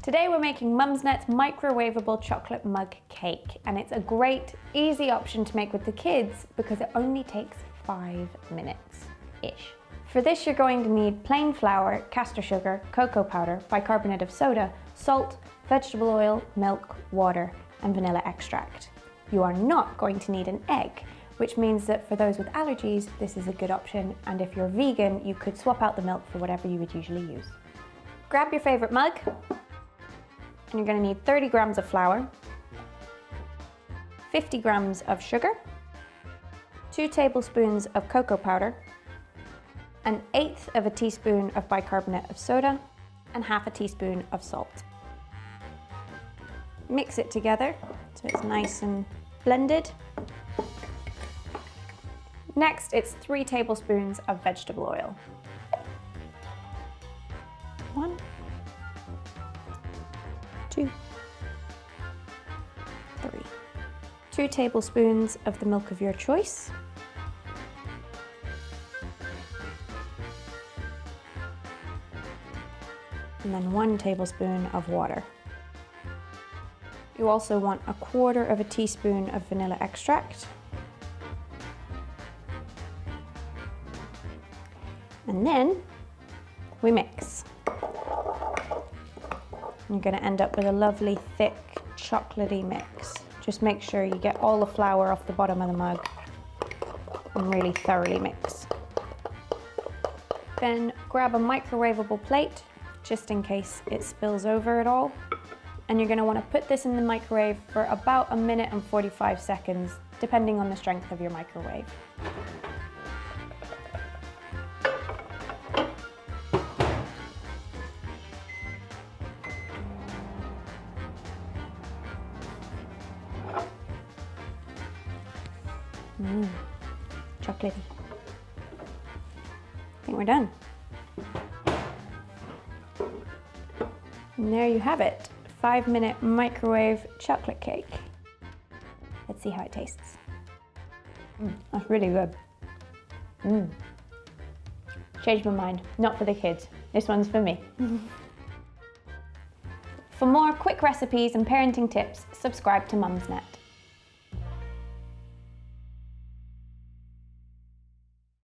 Today we're making Mumsnet's microwavable chocolate mug cake, and it's a great, easy option to make with the kids because it only takes 5 minutes-ish. For this you're going to need plain flour, caster sugar, cocoa powder, bicarbonate of soda, salt, vegetable oil, milk, water, and vanilla extract. You are not going to need an egg, which means that for those with allergies, this is a good option, and if you're vegan, you could swap out the milk for whatever you would usually use. Grab your favorite mug, and you're going to need 30 grams of flour, 50 grams of sugar, 2 tablespoons of cocoa powder, 1/8 of a teaspoon of bicarbonate of soda, and half a teaspoon of salt. Mix it together so it's nice and blended. Next, it's 3 tablespoons of vegetable oil. 1, 2, 3. 2 tablespoons of the milk of your choice. And then 1 tablespoon of water. You also want 1/4 of a teaspoon of vanilla extract. And then we mix. You're going to end up with a lovely, thick, chocolatey mix. Just make sure you get all the flour off the bottom of the mug and really thoroughly mix. Then grab a microwavable plate, just in case it spills over at all. And you're going to want to put this in the microwave for about 1 minute and 45 seconds, depending on the strength of your microwave. Chocolatey. I think we're done. And there you have it, 5-minute microwave chocolate cake. Let's see how it tastes. That's really good. Changed my mind, not for the kids. This one's for me. For more quick recipes and parenting tips, subscribe to Mumsnet.